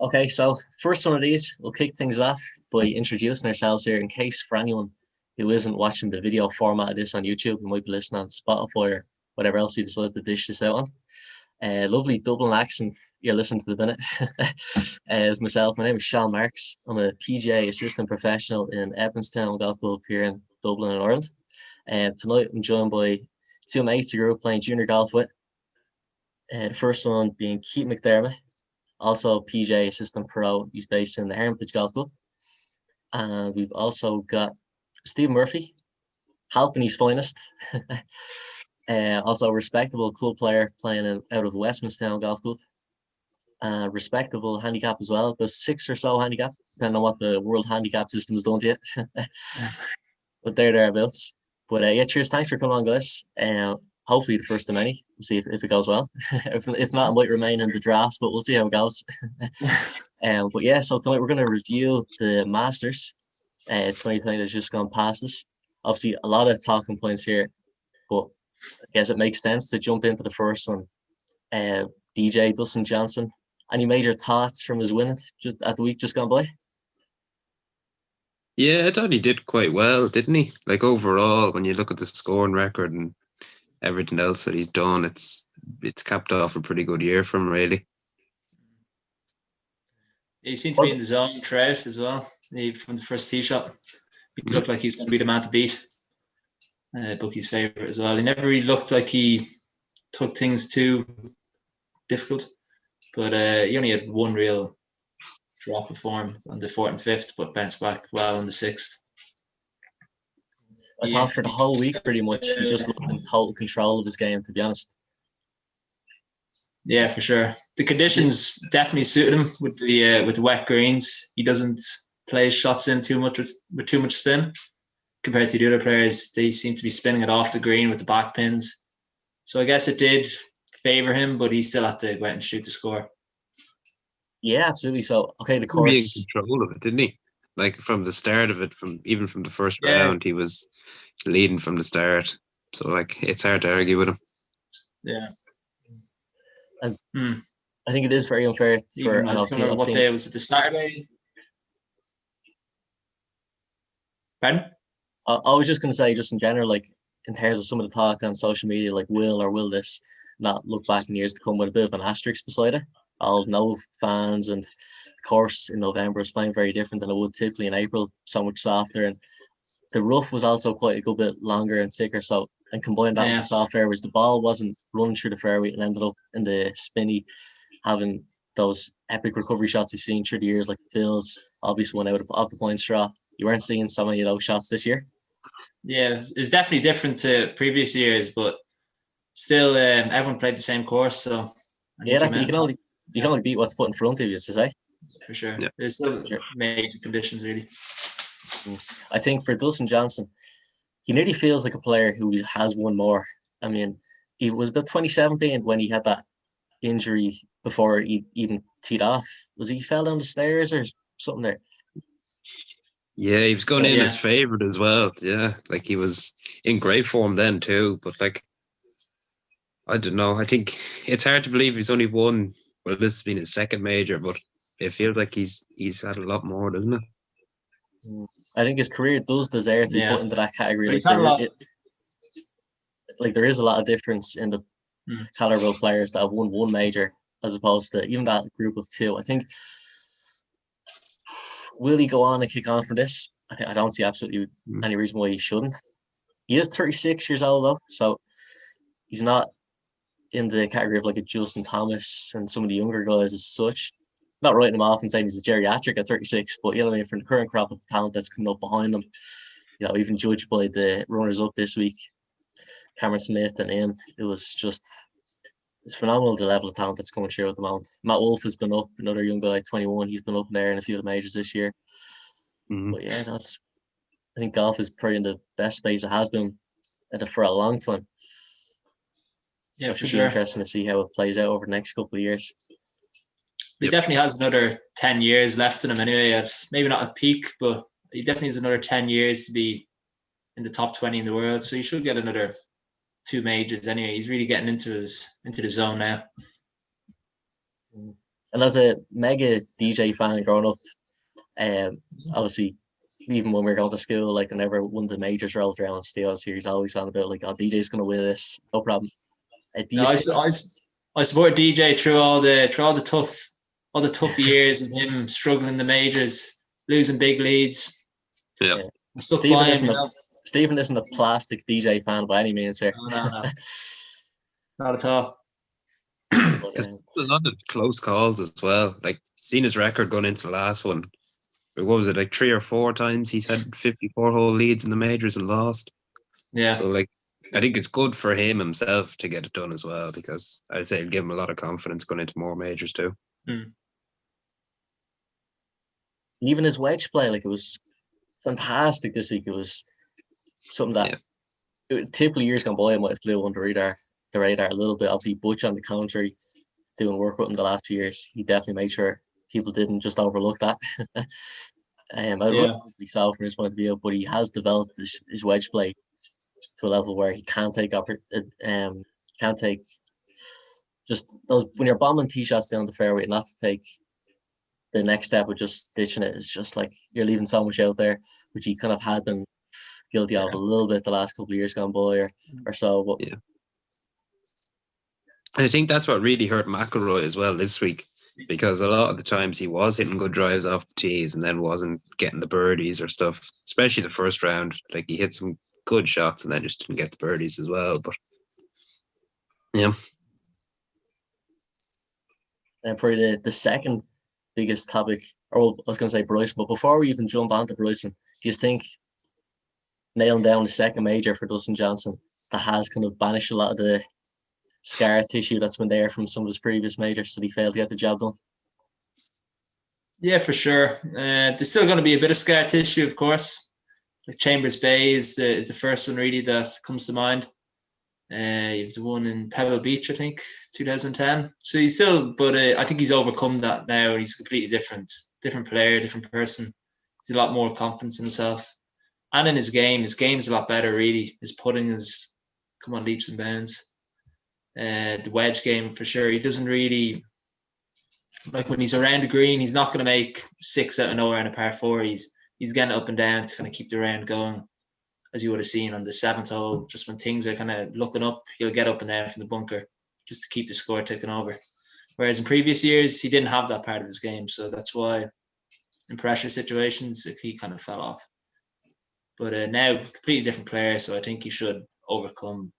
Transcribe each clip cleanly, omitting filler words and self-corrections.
Okay, so first one of these, we'll kick things off by introducing ourselves here in case for anyone who isn't watching the video format of this on YouTube, who might be listening on Spotify or whatever else we decide to dish this out on. Lovely Dublin accent you're listening to the minute. As myself, my name is Sean Marks. I'm a PGA assistant professional in Evanstown Golf Club here in Dublin, in Ireland. Tonight I'm joined by two mates who grew up playing junior golf with. The first one being Keith McDermott, also PGA assistant pro. He's based in the Hermitage Golf Club. And we've also got Steve Murphy, Halpenny's finest. Also a respectable club player playing out of Westminstown Golf Club. Respectable handicap as well, about 6 or so handicap, depending on what the world handicap system has done to it. But thereabouts. But yeah, cheers. Thanks for coming on, guys. Hopefully the first of many. We'll see if it goes well. if not, it might remain in the drafts, but we'll see how it goes. But yeah, so tonight we're going to review the Masters 2020 that's just gone past us. Obviously, a lot of talking points here, but I guess it makes sense to jump into the first one. DJ Dustin Johnson. Any major thoughts from his win just at the week just gone by? Yeah, I thought he did quite well, didn't he? Like overall, when you look at the scoring record and everything else that he's done, it's capped off a pretty good year for him, really. He seemed to be in the zone throughout as well. From the first tee shot, he looked like he was going to be the man to beat. Bookie's favourite as well. He never really looked like he took things too difficult, but he only had one real drop of form on the 4th and 5th, but bounced back well on the 6th. I thought for the whole week, pretty much, he just looked in total control of his game, to be honest. Yeah, for sure. The conditions definitely suited him with the wet greens. He doesn't play his shots in too much with too much spin compared to the other players. They seem to be spinning it off the green with the back pins. So I guess it did favour him, but he still had to go out and shoot the score. Yeah, absolutely. So, okay, the course. He was in control of it, didn't he? Like from the start of it, even from the first round, he was leading from the start. So, like, it's hard to argue with him. Yeah. And I think it is very unfair for. What day was it? The Saturday? Pardon? I was just going to say, just in general, like in terms of some of the talk on social media, like will this not look back in years to come with a bit of an asterisk beside it? I'll know fans, and the course in November is playing very different than it would typically in April, so much softer, and the rough was also quite a good bit longer and thicker. So, and combine that with the soft fairways, the ball wasn't running through the fairway and ended up in the spinny, having those epic recovery shots we've seen through the years, like Phil's obviously went out off the point straw. You weren't seeing so many of those shots this year. Yeah, it's definitely different to previous years, but still, everyone played the same course. So yeah, you can only beat what's put in front of you, to say. For sure. Yeah. There's still major conditions, really. I think for Dustin Johnson, he nearly feels like a player who has won more. I mean, it was about 2017 when he had that injury before he even teed off. Was he fell down the stairs or something there? Yeah, he was going in as favourite as well. Yeah, like he was in great form then too. But like, I don't know. I think it's hard to believe he's only won. Well, this has been his second major, but it feels like he's had a lot more, doesn't it? I think his career does deserve to be put into that category. Like there is a lot of difference in the caliber of players that have won one major as opposed to even that group of two. I think, will he go on and kick on from this? I don't see absolutely any reason why he shouldn't. He is 36 years old though, so he's not in the category of like a Justin Thomas and some of the younger guys as such. Not writing him off and saying he's a geriatric at 36, but you know what I mean, for the current crop of talent that's coming up behind him, you know, even judged by the runners up this week, Cameron Smith and him, it's phenomenal the level of talent that's coming through at the moment. Matt Wolff has been up, another young guy, 21, he's been up there in a few of the majors this year. But yeah, I think golf is probably in the best space it has been for a long time. So it should be interesting to see how it plays out over the next couple of years. He definitely has another 10 years left in him anyway. Maybe not at peak, but he definitely has another 10 years to be in the top 20 in the world. So he should get another 2 majors anyway. He's really getting into the zone now. And And as a mega DJ fan growing up, obviously, even when we were going to school, like whenever one of the majors rolled around, Steel's here, he's always on about like, "Oh, DJ's going to win this, no problem." No, I support DJ through all the tough years of him struggling in the majors, losing big leads. Yeah. I stuck by him. Stephen isn't a plastic DJ fan by any means, sir. No. Not at all. It's a lot of close calls as well. Like, seen his record going into the last one. What was it, like 3 or 4 times he's had 54-hole leads in the majors and lost? Yeah. So, like, I think it's good for him himself to get it done as well, because I'd say it'll give him a lot of confidence going into more majors too. Even his wedge play, like, it was fantastic this week. It was something that typically years gone by I might have flew under the radar a little bit. Obviously, Butch on the commentary doing work with him the last 2 years. He definitely made sure people didn't just overlook that. I would from his point of view, but he has developed his wedge play to a level where he can't take just those when you're bombing tee shots down the fairway, not to take the next step of just stitching it. Is just like you're leaving so much out there, which he kind of had been guilty of a little bit the last couple of years gone by or so. But and I think that's what really hurt McIlroy as well this week, because a lot of the times he was hitting good drives off the tees and then wasn't getting the birdies or stuff, especially the first round. Like, he hit some good shots and then just didn't get the birdies as well. But yeah. And for the second biggest topic, or I was going to say Bryson, but before we even jump onto Bryson, do you think nailing down the second major for Dustin Johnson that has kind of banished a lot of the scar tissue that's been there from some of his previous majors that he failed to get the job done? Yeah, for sure. There's still going to be a bit of scar tissue, of course. Like Chambers Bay is the first one really that comes to mind. He was the one in Pebble Beach, I think, 2010. So he's still, but I think he's overcome that now. He's completely different player, different person. He's a lot more confidence in himself, and in his game. His game's a lot better, really. His putting is come on leaps and bounds. The wedge game for sure. He doesn't really, like, when he's around the green, he's not going to make 6 out of nowhere in a par 4. He's getting up and down to kind of keep the round going, as you would have seen on the 7th hole. Just when things are kind of looking up, he'll get up and down from the bunker just to keep the score ticking over. Whereas in previous years, he didn't have that part of his game, so that's why in pressure situations he kind of fell off. But now, completely different player, so I think he should overcome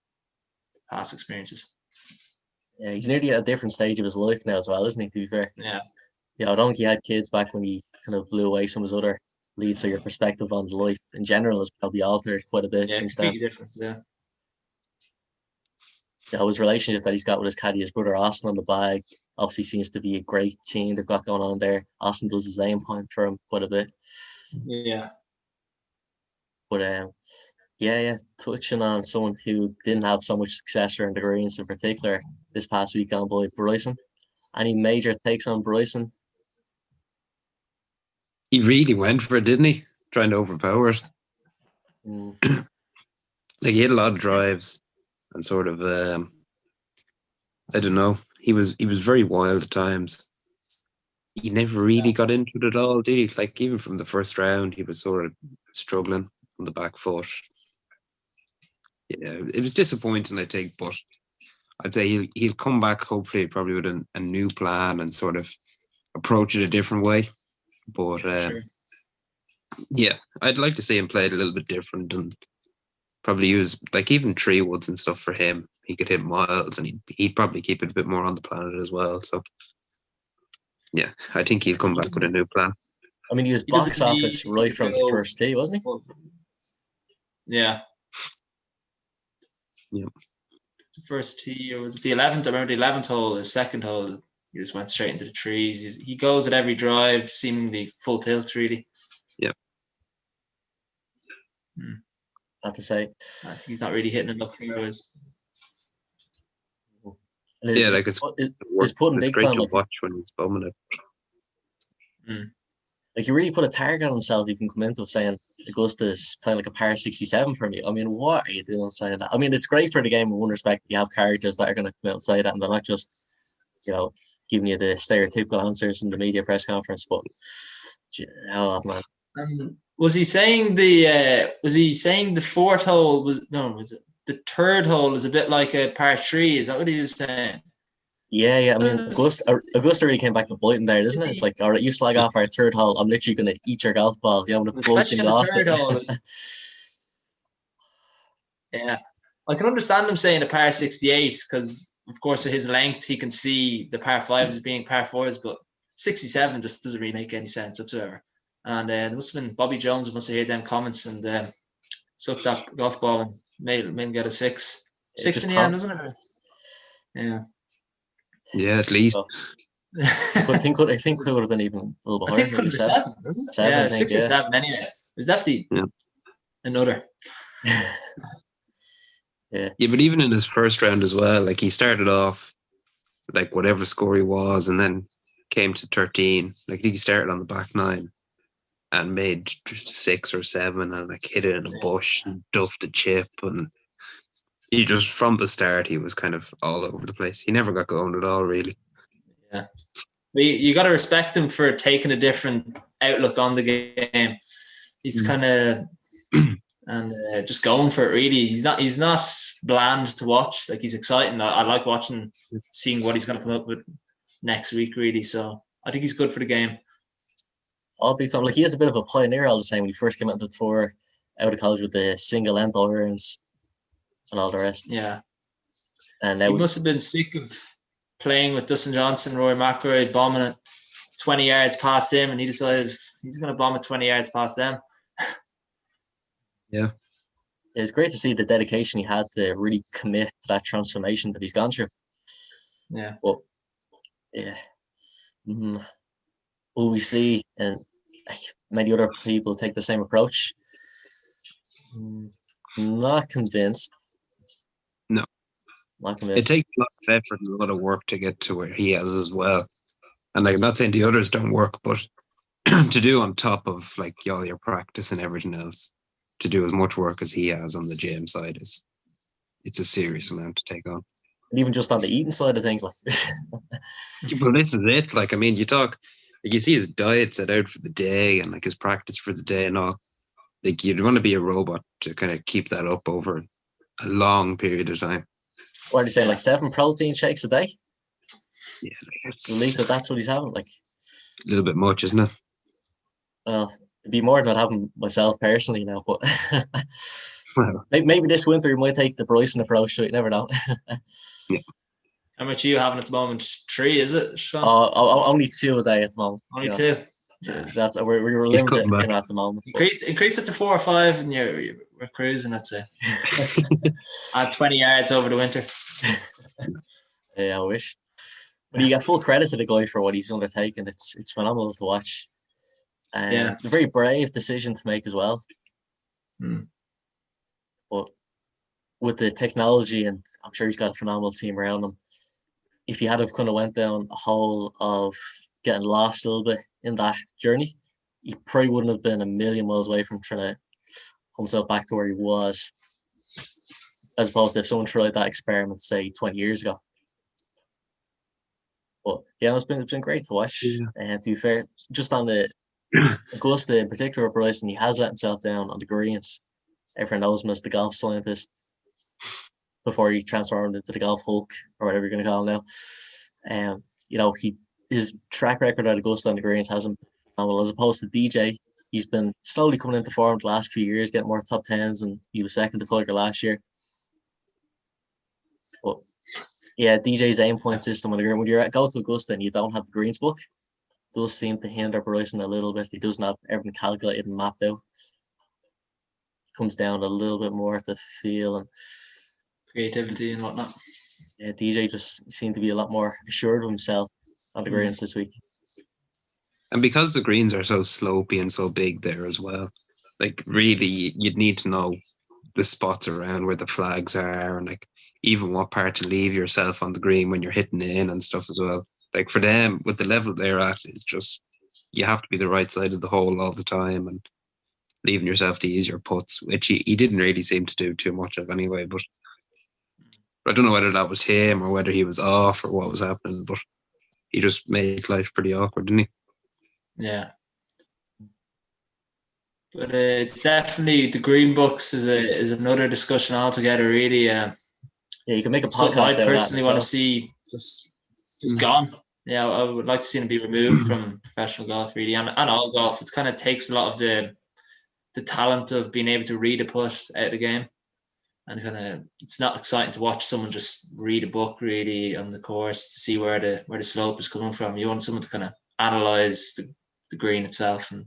past experiences. Yeah, he's nearly at a different stage of his life now as well, isn't he, to be fair? Yeah. Yeah, I don't think he had kids back when he kind of blew away some of his other leads, so your perspective on life in general has probably altered quite a bit since then. Completely different, Yeah, his relationship that he's got with his caddy, his brother Austin on the bag, obviously seems to be a great team they've got going on there. Austin does his aim point for him quite a bit. Yeah. But touching on someone who didn't have so much success around the greens in particular this past week on by Bryson. Any major takes on Bryson? He really went for it, didn't he? Trying to overpower it. Like, he had a lot of drives and sort of, I don't know. He was very wild at times. He never really got into it at all, did he? Like, even from the first round, he was sort of struggling on the back foot. Yeah, it was disappointing, I think, but I'd say he'll come back hopefully probably with a new plan and sort of approach it a different way. But yeah, I'd like to see him play it a little bit different and probably use, like, even 3 woods and stuff for him. He could hit miles and he'd probably keep it a bit more on the planet as well. So yeah, I think he'll come back with a new plan. I mean, he was box office right from the first tee, wasn't he? Yeah. Yeah. The first tee, or was it the 11th? I remember the 11th hole, the second hole, he just went straight into the trees. He goes at every drive, seemingly full tilt, really. Yeah. I have to say, I think he's not really hitting enough fairways. Yeah, like it's putting big great time, to like, watch when he's bombing it. Like, he really put a target on himself. You can come into it saying Augusta's playing like a par 67 for me. I mean, what are you doing saying that? I mean, it's great for the game in one respect. You have characters that are going to come out and say that, and they're not just, giving you the stereotypical answers in the media press conference. But hell, man. Was he saying the fourth hole was it the third hole is a bit like a par 3? Is that what he was saying? Yeah. I mean, Augusta really came back to bite him there, doesn't it? It's like, all right, you slag off our third hole. I'm literally going to eat your golf ball. Yeah, I'm going to bloke and lost it. Hole. Yeah, I can understand him saying a par 68 because, of course, with his length, he can see the par 5s as being par 4s, but 67 just doesn't really make any sense whatsoever. And there must have been Bobby Jones must have heard them comments and sucked that golf ball and made him get a 6. 6 in the end, wasn't it? Yeah. Yeah, at least. I think it would have been even a little bit higher. I think it could have been 7. Yeah, 6 or 7 anyway. It was definitely another. Yeah, but even in his first round as well, like he started off like whatever score he was, and then came to 13. Like he started on the back 9 and made 6 or 7, and like hit it in a bush and duffed a chip, and he just from the start he was kind of all over the place. He never got going at all, really. Yeah, you got to respect him for taking a different outlook on the game. He's kind of. And just going for it, really. He's not bland to watch. Like, he's exciting. I like seeing what he's going to come up with next week, really. So I think he's good for the game. I'll be like, he is a bit of a pioneer all the same. When he first came out the tour out of college with the single length irons and all the rest. Yeah. And he must have been sick of playing with Dustin Johnson, Rory McIlroy, bombing it 20 yards past him, and he decided he's going to bomb it 20 yards past them. Yeah. It's great to see the dedication he had to really commit to that transformation that he's gone through. Yeah. Well, yeah. Will we see many other people take the same approach? Not convinced. No. Not convinced. It takes a lot of effort and a lot of work to get to where he has as well. And like, I'm not saying the others don't work, but to do on top of like all your practice and everything else, to do as much work as he has on the gym side it's a serious amount to take on. And even just on the eating side of things, like. Well, this is it. Like, I mean, you see his diet set out for the day and like his practice for the day and all. Like, you'd want to be a robot to kind of keep that up over a long period of time. What are you saying? Like 7 protein shakes a day? Yeah, like that's what he's having. Like a little bit much, isn't it? Well, it'd be more than I'd have myself personally now, but maybe this winter we might take the Bryson approach, so you never know. Yeah. How much are you having at the moment? 3, is it, Sean? Only 2 a day at the moment. Only 2? That's we're limited at the moment. Increase it to 4 or 5 and we're cruising, I'd say. Add 20 yards over the winter. Yeah, I wish. But you get full credit to the guy for what he's undertaken. It's phenomenal to watch. It's a very brave decision to make as well. But with the technology, and I'm sure he's got a phenomenal team around him, if he had have kind of went down a hole of getting lost a little bit in that journey, he probably wouldn't have been a million miles away from trying to pull himself back to where he was, as opposed to if someone tried that experiment, say, 20 years ago. But yeah, it's been great to watch. Yeah. And to be fair, just on the Augusta in particular, Bryson, he has let himself down on the greens. Everyone knows him as the golf scientist before he transformed into the golf Hulk, or whatever you're going to call him now. His track record at Augusta on the greens hasn't been phenomenal, as opposed to DJ. He's been slowly coming into form the last few years, getting more top 10s, and he was second to Tiger last year. But yeah, DJ's aim point system on the green, when you go to Augusta and you don't have the greens book, does seem to hinder Bryson a little bit. He doesn't have everything calculated and mapped out. Comes down a little bit more to feel and creativity and whatnot. Yeah, DJ just seemed to be a lot more assured of himself on the greens this week. And because the greens are so slopey and so big there as well, like really you'd need to know the spots around where the flags are and like even what part to leave yourself on the green when you're hitting in and stuff as well. Like for them, with the level they're at, it's just you have to be the right side of the hole all the time and leaving yourself to use your putts, which he didn't really seem to do too much of anyway. But I don't know whether that was him or whether he was off or what was happening. But he just made life pretty awkward, didn't he? Yeah. But it's definitely the Green Books is another discussion altogether. Really, Yeah, you can make a podcast. Something I personally want to itself. see just gone. Yeah, I would like to see him be removed from professional golf, really, and all golf. It kind of takes a lot of the talent of being able to read a putt out of the game, and kind of it's not exciting to watch someone just read a book really on the course to see where the slope is coming from. You want someone to kind of analyze the green itself and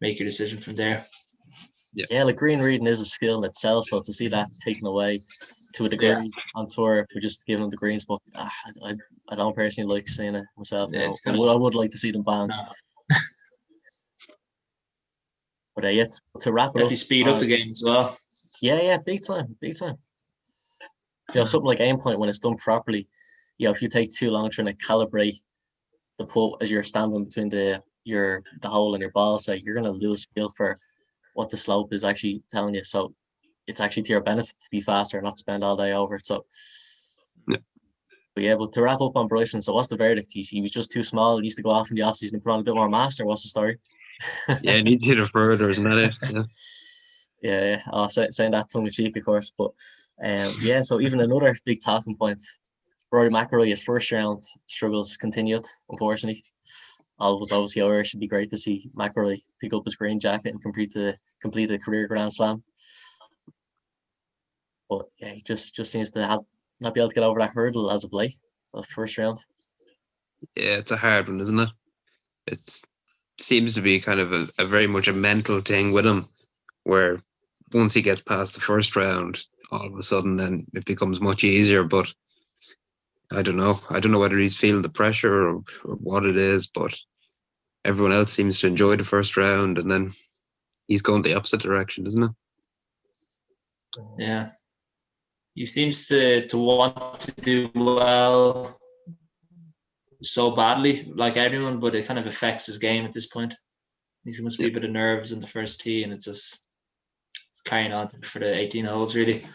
make your decision from there. Yeah, like green reading is a skill in itself, so to see that taken away to a degree on tour for just giving them the greens book, I don't personally like seeing it myself. Yeah, I would like to see them banned. No. But yeah, to wrap it up, speed up the game as well. Yeah, big time. Something like aim point when it's done properly. If you take too long trying to calibrate the putt as you're standing between the hole and your ball, say you're gonna lose feel for what the slope is actually telling you. So it's actually to your benefit to be faster and not spend all day over it. So but to wrap up on Bryson, so what's the verdict? He was just too small. He needs to go off in the offseason and put on a bit more mass, or what's the story? Yeah, he needs to hit it further, isn't that it? Yeah. Saying that tongue in cheek, of course. But so even another big talking point, Rory McIlroy, his first round struggles continued, unfortunately. All of us obviously Irish. Should be great to see McIlroy pick up his green jacket and complete the career Grand Slam. But yeah, he just seems to not be able to get over that hurdle as of late, the first round. Yeah, it's a hard one, isn't it? It seems to be kind of a very much a mental thing with him, where once he gets past the first round, all of a sudden then it becomes much easier. But I don't know. I don't know whether he's feeling the pressure or what it is, but everyone else seems to enjoy the first round, and then he's going the opposite direction, isn't it? Yeah. He seems to want to do well so badly, like everyone, but it kind of affects his game at this point. He must be a bit of nerves in the first tee, and it's carrying on for the 18 holes, really,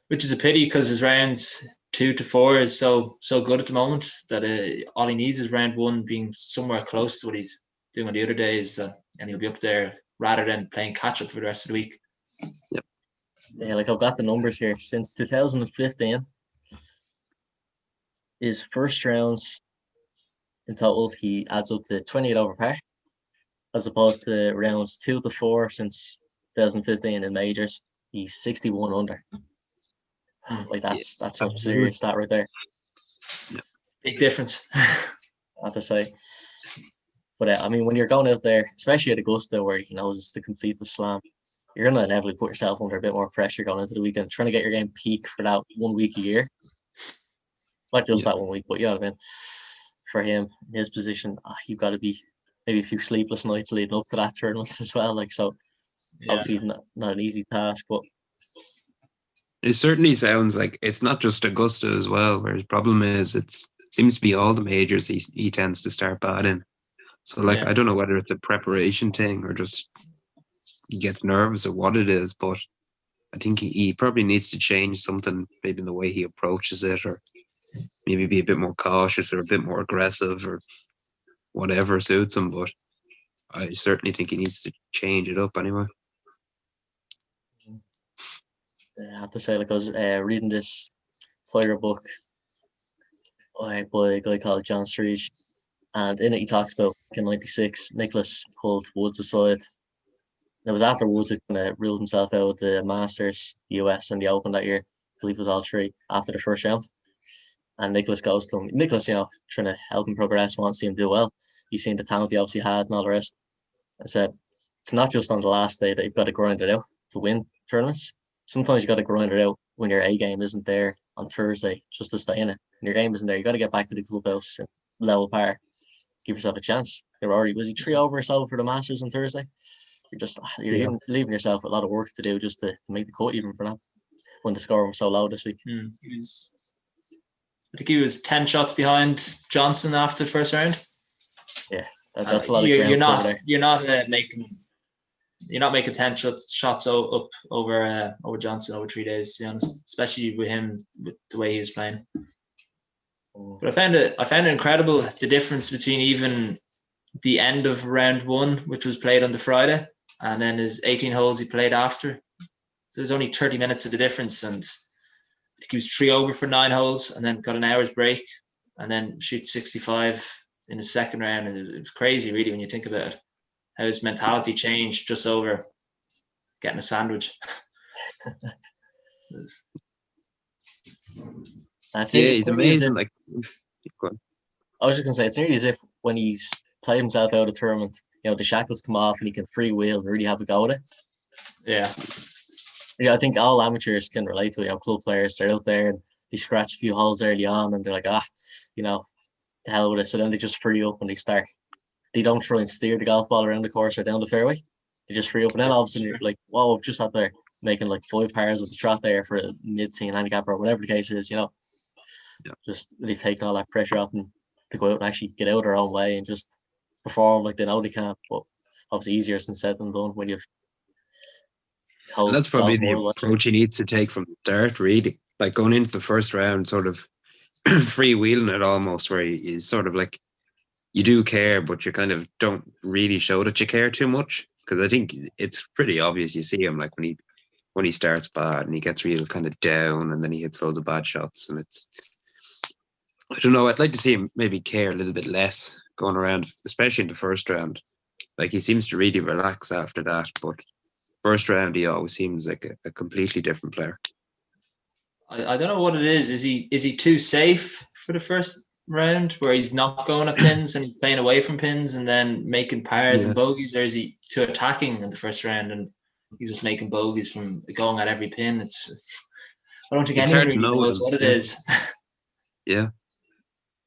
which is a pity because his rounds 2 to 4 is so good at the moment that all he needs is round 1 being somewhere close to what he's doing on the other days, and he'll be up there rather than playing catch up for the rest of the week. Yep. Yeah, like I've got the numbers here. Since 2015, his first rounds in total, he adds up to 28 over par, as opposed to rounds 2 to 4 since 2015 in majors. He's 61 under. Like that's some serious stat right there. Yeah. Big difference, I have to say. But I mean, when you're going out there, especially at Augusta, where it's to complete the slam, you're gonna inevitably put yourself under a bit more pressure going into the weekend, trying to get your game peak for that 1 week a year. Not just that 1 week, but you know what I mean. For him, in his position, you've got to be maybe a few sleepless nights leading up to that tournament as well. Obviously not an easy task, but it certainly sounds like it's not just Augusta as well, where his problem is it seems to be all the majors he tends to start bad in. So I don't know whether it's a preparation thing or just he gets nervous or what it is, but I think he probably needs to change something, maybe in the way he approaches it, or maybe be a bit more cautious or a bit more aggressive or whatever suits him. But I certainly think he needs to change it up anyway. I have to say, I was reading this Tiger book by a guy called John Streege, and in it he talks about in '96, Nicklaus pulled Woods aside. It was after Woods had kind of ruled himself out of the Masters, the US, and the Open that year. I believe it was all 3 after the first round. And Nicklaus goes to him. Nicklaus, trying to help him progress, wants to see him do well. He's seen the talent he obviously had and all the rest. I said, it's not just on the last day that you've got to grind it out to win tournaments. Sometimes you got to grind it out when your A game isn't there on Thursday just to stay in it. When your game isn't there, you got to get back to the clubhouse and level par. Give yourself a chance. Was he 3 over or so for the Masters on Thursday? You're leaving yourself a lot of work to do just to make the cut even for that when the score was so low this week. I think he was 10 shots behind Johnson after the first round. Yeah, that's a lot of ground. You're not making 10 shots up over Johnson over 3 days, to be honest. Especially with him, with the way he was playing. But I found it incredible, the difference between even the end of round 1, which was played on the Friday, and then his 18 holes he played after. So there's only 30 minutes of the difference, and I think he was 3 over for 9 holes, and then got an hour's break, and then shoot 65 in the second round. And it was crazy, really, when you think about it, how his mentality changed just over getting a sandwich. He's amazing. Like, I was just gonna say, it's nearly as if when he's played himself out of the tournament, the shackles come off and he can freewheel and really have a go at it. Yeah, I think all amateurs can relate to it. Club players, they're out there and they scratch a few holes early on and they're like, the hell with it. So then they just free up and they start. They don't try and steer the golf ball around the course or down the fairway. They just free up, and then all of a sudden you're like, whoa, I've just sat there making like 5 pairs of the trot there for a mid-teen handicap or whatever the case is, Yeah. Just they've taken all that pressure off them to go out and actually get out their own way and just perform like they know they can. But obviously easier said than done when you've. And that's probably the approach he needs to take from the start, really. Like going into the first round, sort of freewheeling it almost, where he's sort of like, you do care, but you kind of don't really show that you care too much. Because I think it's pretty obvious. You see him like when he starts bad and he gets real kind of down, and then he hits loads of bad shots, and it's, I don't know. I'd like to see him maybe care a little bit less going around, especially in the first round. Like he seems to really relax after that, but first round he always seems like a completely different player. I don't know what it is. Is he too safe for the first round, where he's not going at pins and he's playing away from pins and then making pars and bogeys, or is he too attacking in the first round and he's just making bogeys from going at every pin? I don't think anyone really knows what it is. Yeah,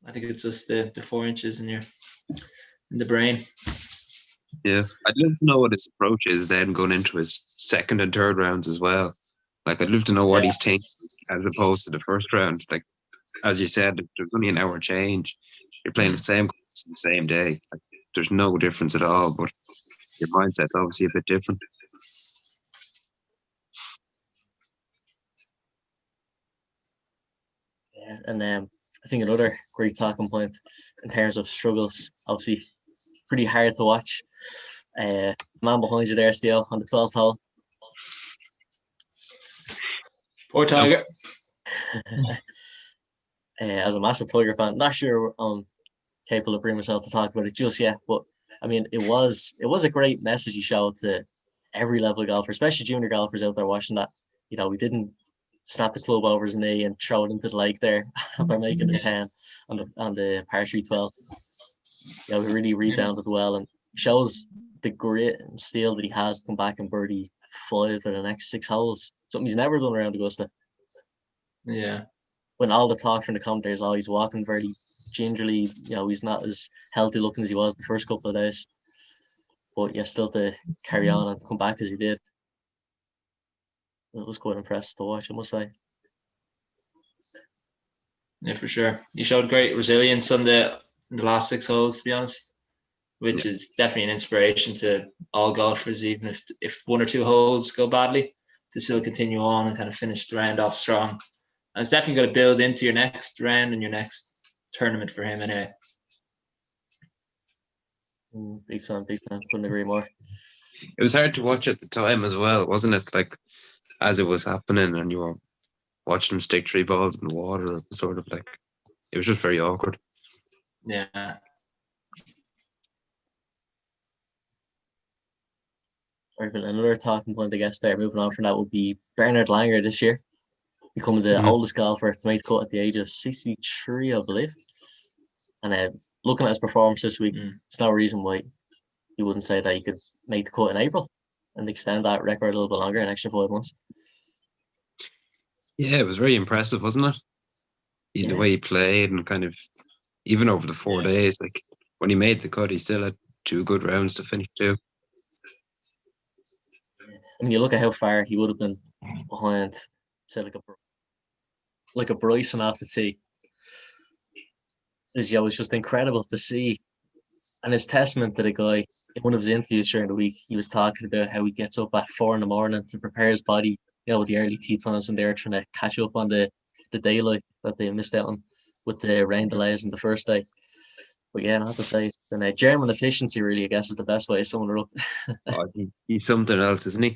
I think it's just the 4 inches in the brain. Yeah, I'd love to know what his approach is then going into his second and third rounds as well. Like, I'd love to know what he's thinking as opposed to the first round. Like, as you said, there's only an hour change. You're playing the same course on the same day. Like, there's no difference at all, but your mindset's obviously a bit different. Yeah, and I think another great talking point in terms of struggles, obviously pretty hard to watch. Man behind you there still on the 12th hole. Poor Tiger. As a massive Tiger fan, not sure I'm capable of bringing myself to talk about it just yet, but I mean, it was a great message he showed to every level of golfer, especially junior golfers out there watching that. We didn't snap the club over his knee and throw it into the lake there after making the 10 on the par 3 12. We really rebounded well, and shows the grit and steel that he has to come back and birdie 5 for the next 6 holes. Something he's never done around Augusta. Yeah. When all the talk from the commentators, he's walking very gingerly, he's not as healthy looking as he was the first couple of days. But still to carry on and come back as he did. It was quite impressive to watch, I must say. Yeah, for sure. He showed great resilience in the last 6 holes, to be honest, which is definitely an inspiration to all golfers, even if 1 or 2 holes go badly, to still continue on and kind of finish the round off strong. And it's definitely going to build into your next round and your next tournament for him anyway. Big time. Couldn't agree more. It was hard to watch at the time as well, wasn't it? Like, as it was happening and you were watching him stick 3 balls in the water, it was sort of like, it was just very awkward. Yeah. Another talking point, I guess, there, moving on from that, would be Bernard Langer this year, becoming the oldest golfer to make the cut at the age of 63, I believe. And looking at his performance this week, there's no reason why he wouldn't say that he could make the cut in April and extend that record a little bit longer, an extra 5 months. Yeah, it was very impressive, wasn't it? The way he played, and kind of, even over the 4 days, like when he made the cut, he still had 2 good rounds to finish too. I mean, you look at how far he would have been behind, say, like a Bryson off the tee. It was just incredible to see. And it's testament to the guy. In one of his interviews during the week, he was talking about how he gets up at 4 a.m. to prepare his body, with the early tee times when they're trying to catch up on the daylight that they missed out on with the rain delays in the first day. But yeah, I have to say, the German efficiency really, I guess, is the best way to sum it up. He's something else, isn't he?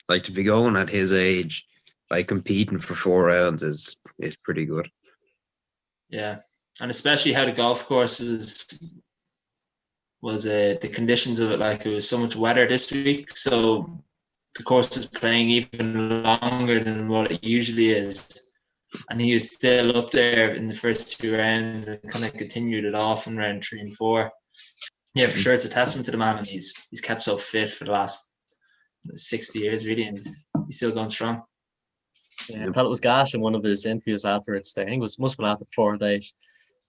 Like, to be going at his age, like competing for 4 rounds is pretty good. Yeah, and especially how the golf course was the conditions of it. Like, it was so much wetter this week, so the course is playing even longer than what it usually is. And he was still up there in the first 2 rounds and kind of continued it off in round 3 and 4. Yeah, for sure, it's a testament to the man, and he's kept so fit for the last 60 years, really, and he's still going strong. Yeah, I thought it was gas in one of his interviews afterwards. I think it must have been after 4 days,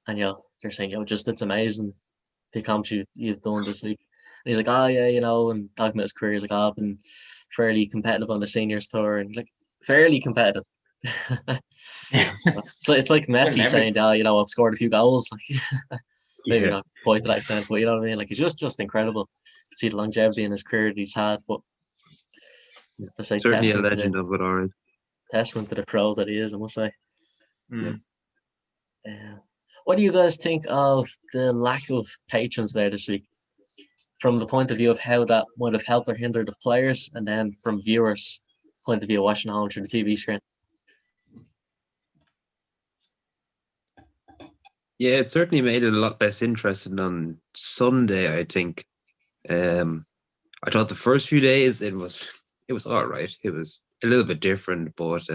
and they're saying, just it's amazing the accomplishment you've done this week. And he's like, oh yeah, and talking about his career, he's like, I've been fairly competitive on the seniors tour, and like fairly competitive. So it's like Messi saying, I've scored a few goals. Like, maybe not quite to that extent, but you know what I mean. Like, it's just incredible to see the longevity in his career that he's had. But I say, certainly a legend of it, alright. Testament to the pro that he is, I must say. What do you guys think of the lack of patrons there this week? From the point of view of how that might have helped or hindered the players, and then from viewers' point of view, watching home through the TV screen. Yeah, it certainly made it a lot less interesting on Sunday, I think. I thought the first few days it was all right. It was a little bit different, but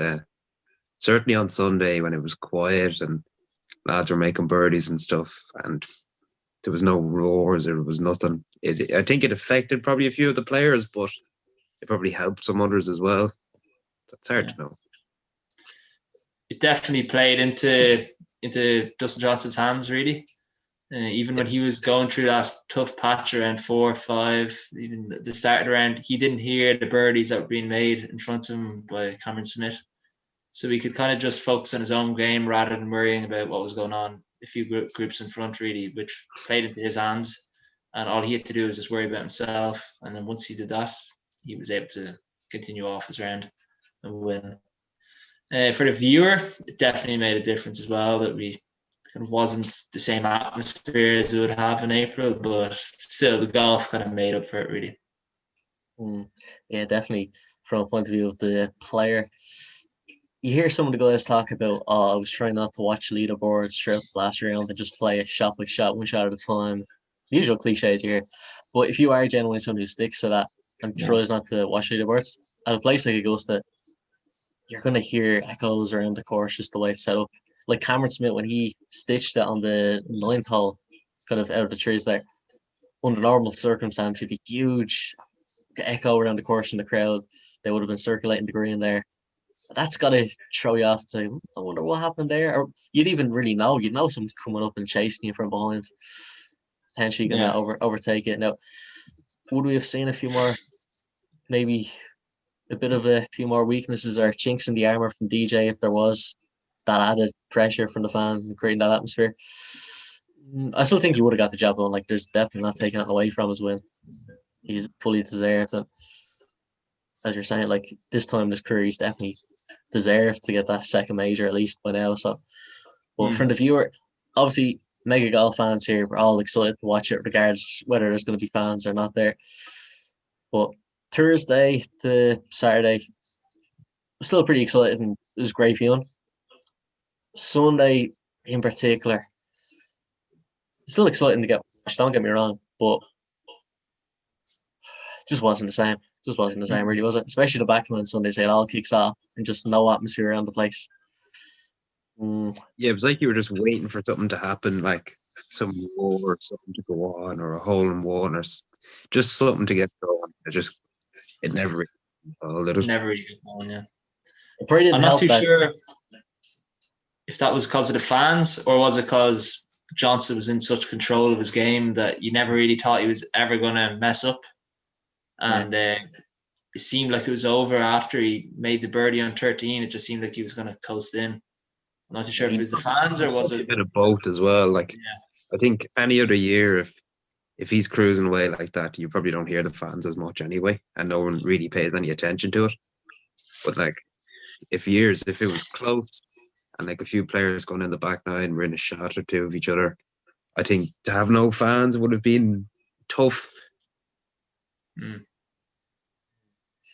certainly on Sunday when it was quiet and lads were making birdies and stuff, and there was no roars, there was nothing. I think it affected probably a few of the players, but it probably helped some others as well. It's hard to know. It definitely played into Dustin Johnson's hands, really. Even when he was going through that tough patch around 4 or 5, even the start of the round, he didn't hear the birdies that were being made in front of him by Cameron Smith. So he could kind of just focus on his own game rather than worrying about what was going on a few groups in front, really, which played into his hands. And all he had to do was just worry about himself. And then once he did that, he was able to continue off his round and win. For the viewer, it definitely made a difference as well, that we kind of wasn't the same atmosphere as it would have in April, but still the golf kind of made up for it, really. Yeah, definitely. From a point of view of the player, you hear some of the guys talk about, I was trying not to watch leaderboards throughout the last round and just play it shot by shot, one shot at a time. The usual cliches you hear. But if you are genuinely someone who sticks to that and tries not to watch leaderboards, at a place like Augusta, you're going to hear echoes around the course just the way it's set up. Like Cameron Smith, when he stitched it on the 9th hole, kind of out of the trees there, under normal circumstances, it'd be huge echo around the course in the crowd. They would have been circulating the green there. That's got to throw you off to say, I wonder what happened there. Or you'd even really know. You'd know someone's coming up and chasing you from behind, potentially going to overtake it. Now, would we have seen a few more, maybe a few more weaknesses or chinks in the armor from DJ if there was that added pressure from the fans and creating that atmosphere? I still think he would have got the job done. Like, there's definitely not taking it away from his win. He's fully deserved, and as you're saying, like, this time in his career, he's definitely deserved to get that second major at least by now. So, but from the viewer, obviously, mega golf fans here, we're all excited to watch it, regardless whether there's going to be fans or not there. But Thursday to Saturday, I'm still pretty excited, and it was great feeling. Sunday, in particular, still exciting to get watched, don't get me wrong, but just wasn't the same. Just wasn't the same, really, was it? Especially the back on Sunday, say it all kicks off and just no atmosphere around the place. Yeah, it was like you were just waiting for something to happen, like some war or something to go on, or a hole in one, or just something to get going. It never really Never really got going, yeah. I'm not too sure if that was because of the fans, or was it because Johnson was in such control of his game that you never really thought he was ever going to mess up. And it seemed like it was over after he made the birdie on 13. It just seemed like he was going to coast in. I'm not too sure if it was the fans or was it... A bit of both as well. Like, I think any other year, if he's cruising away like that, you probably don't hear the fans as much anyway, and no one really pays any attention to it. But like, if it was close and like a few players going in the back nine, were in a shot or two of each other. I think to have no fans would have been tough.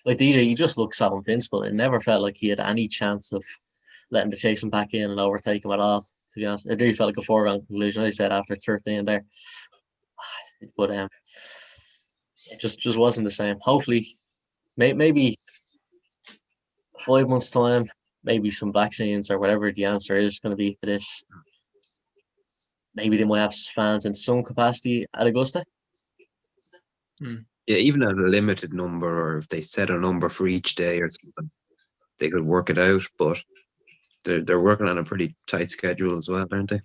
Like DJ, he just looked so invincible. It never felt like he had any chance of letting the chase him back in and overtake him at all. To be honest, it really felt like a foregone conclusion. I said after 13 there, but it just wasn't the same. Hopefully, maybe 5 months' time, maybe some vaccines or whatever the answer is going to be to this. Maybe they might have fans in some capacity at Augusta. Yeah, even at a limited number, or if they set a number for each day or something, they could work it out. But they're working on a pretty tight schedule as well, aren't they?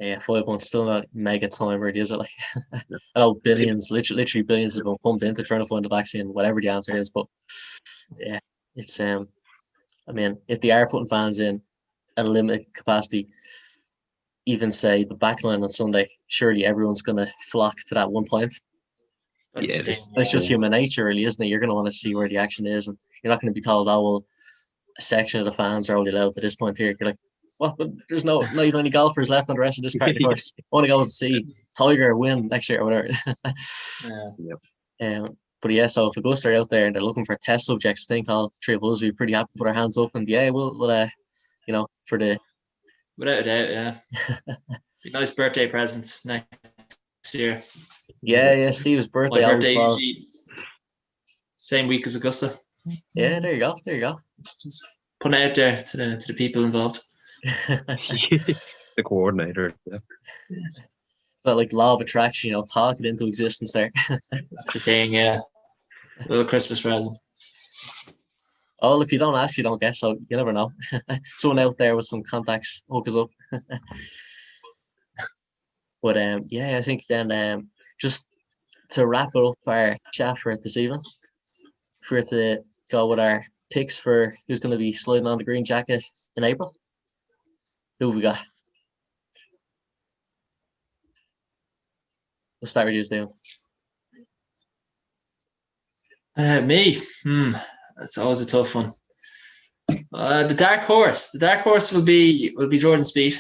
Yeah, 5 months still not mega time, really, is it? Like, I know billions, literally billions have been pumped into trying to find the vaccine, whatever the answer is. But yeah, it's I mean, if they are putting fans in at a limited capacity, even say the backline on Sunday, surely everyone's going to flock to that one point. That's just human nature, really, isn't it? You're going to want to see where the action is, and you're not going to be told, "Oh, well, a section of the fans are only allowed to this point here." You're like, "What? But there's not even any golfers left on the rest of this part of the course. I want to go and see Tiger win next year or whatever." But yeah, so if Augusta are out there and they're looking for test subjects, I think all three of us would be pretty happy to put our hands up and we'll for the. Without a doubt, yeah. Be nice birthday presents next year. Yeah, Steve's birthday. My birthday usually same week as Augusta. Yeah, there you go. Just putting it out there to the people involved. The coordinator. Yeah. But like law of attraction, talk it into existence there. That's the thing, yeah. A little Christmas present. Oh, if you don't ask, you don't get. So you never know. Someone out there with some contacts, hook us up. But I think then just to wrap it up our chat for this evening, if we were to go with our picks for who's going to be sliding on the green jacket in April, who have we got? We'll start with you, Steve. Me. That's always a tough one. The dark horse will be Jordan Spieth.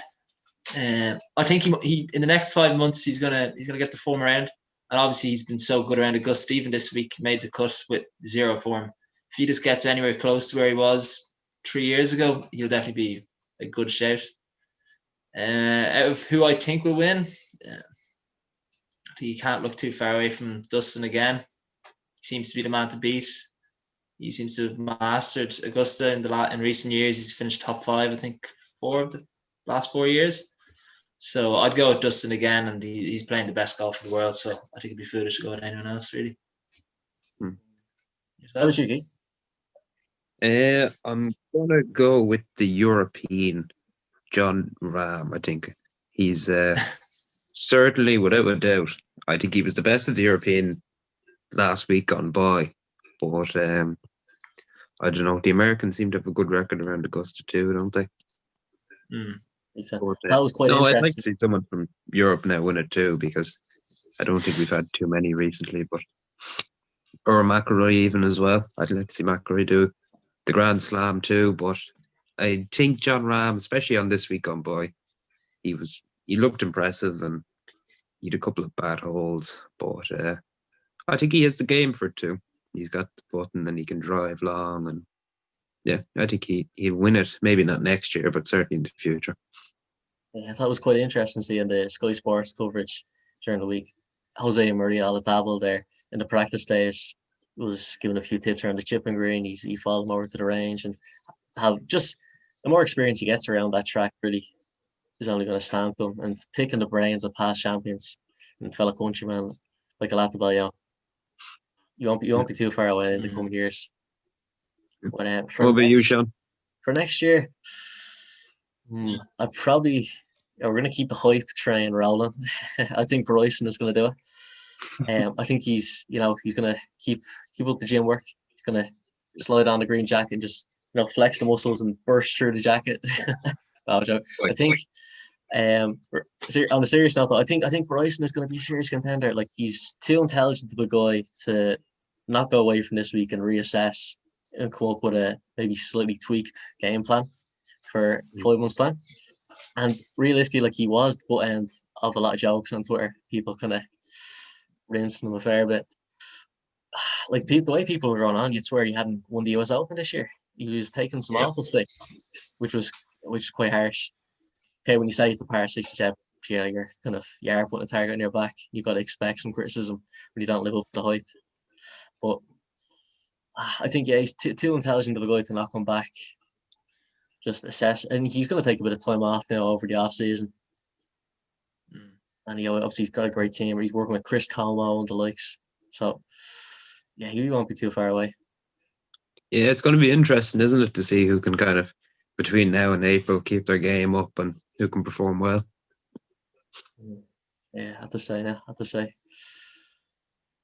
I think he in the next 5 months he's gonna get the form around, and obviously he's been so good around Augusta. Even this week made the cut with 0 form. If he just gets anywhere close to where he was 3 years ago, he'll definitely be a good shout. Out of who I think will win, I think you can't look too far away from Dustin again. He seems to be the man to beat. He seems to have mastered Augusta in recent years. He's finished top 5, I think, 4 of the last 4 years. So I'd go with Dustin again, and he's playing the best golf in the world. So I think it'd be foolish to go with anyone else, really. How was you, Guy? I'm gonna go with the European Jon Rahm. I think he's certainly, without a doubt, I think he was the best of the European last week gone by. But I don't know. The Americans seem to have a good record around Augusta too, don't they? That was quite interesting. I'd like to see someone from Europe now win it too, because I don't think we've had too many recently. Or McIlroy even as well. I'd like to see McIlroy do the Grand Slam too. But I think Jon Rahm, especially on this week gone by, he looked impressive, and he had a couple of bad holes. But I think he has the game for it too. He's got the button and he can drive long, and yeah, I think he'll win it. Maybe not next year, but certainly in the future. Yeah, I thought it was quite interesting seeing the Sky Sports coverage during the week. Jose Maria Olazabal there in the practice days was giving a few tips around the chipping green. He followed him over to the range, and have just the more experience he gets around that track really is only going to stamp him. And picking the brains of past champions and fellow countrymen like Olazabal, you won't be too far away in the coming years. But, what about you, Sean? For next year, I probably we're going to keep the hype train rolling. I think Bryson is going to do it. I think he's going to keep up the gym work. He's going to slide on the green jacket and just flex the muscles and burst through the jacket. No joke. I think on a serious note, though, I think Bryson is going to be a serious contender. Like, he's too intelligent of a guy to not go away from this week and reassess and come up with a maybe slightly tweaked game plan for 5 months' time. And realistically, like, he was the butt end of a lot of jokes on Twitter. People kind of rinsing him a fair bit. Like, the way people were going on, you'd swear he hadn't won the US Open this year. He was taking some awful stick, which was quite harsh. Okay, when you say at the par 67, yeah, you are putting a target on your back. You've got to expect some criticism when you don't live up to the hype. But I think, yeah, he's too intelligent of a guy to not come back. Just assess, and he's going to take a bit of time off now over the off season. And he's got a great team. He's working with Chris Como and the likes. So, yeah, he won't be too far away. Yeah, it's going to be interesting, isn't it, to see who can kind of, between now and April, keep their game up and who can perform well. Yeah, I have to say.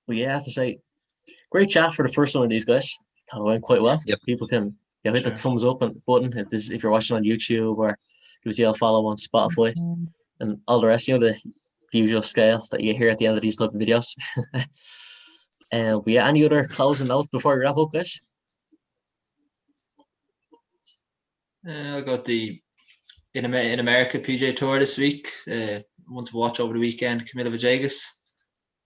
Well, yeah, I have to say, great chat for the first one of these guys. Kind of went quite well. Yep. People can hit the thumbs up button if you're watching on YouTube, or give us a follow on Spotify and all the rest. The usual scale that you hear at the end of these type of videos. But yeah, any other closing notes before we wrap up, guys? I got the in America PGA Tour this week. One to watch over the weekend, Camilo Villegas.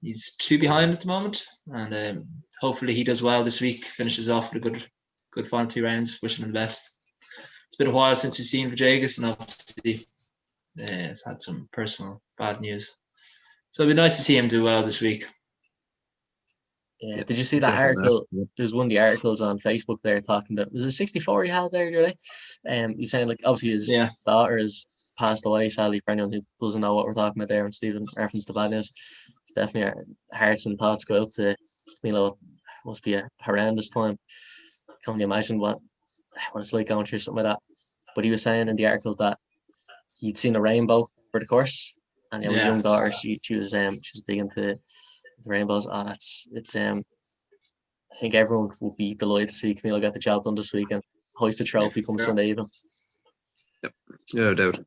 He's 2 behind at the moment, and hopefully he does well this week. Finishes off with a good final 2 rounds. Wishing him the best. It's been a while since we've seen Villegas, and obviously it's had some personal bad news. So it'd be nice to see him do well this week. Yeah, did you see that article? There's one of the articles on Facebook there talking about, was it 64 he had there the other day? He's saying, like, obviously his daughter has passed away, sadly, for anyone who doesn't know what we're talking about there, and Stephen referenced the bad news. It's definitely our hearts and thoughts go out to Camilo. It must be a horrendous time. Can't you imagine what it's like going through something like that? But he was saying in the article that he'd seen a rainbow for the course, and his young daughter, she was big into the rainbows. I think everyone will be delighted to see Camilo get the job done this week and hoist the trophy come Sunday evening. Yep, no doubt.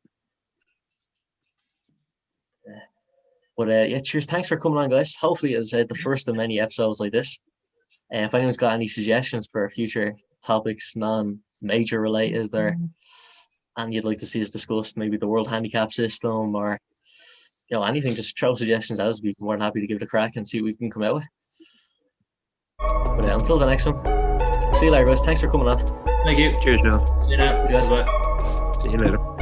But cheers. Thanks for coming on, guys. Hopefully, as I said, the first of many episodes like this. If anyone's got any suggestions for future topics, non-major related, and you'd like to see us discuss, maybe the World Handicap System or anything, just throw suggestions at us. We'd be more than happy to give it a crack and see what we can come out with. But until the next one, see you later, guys. Thanks for coming on. Thank you. Cheers, John. See you now. See you guys. See you later.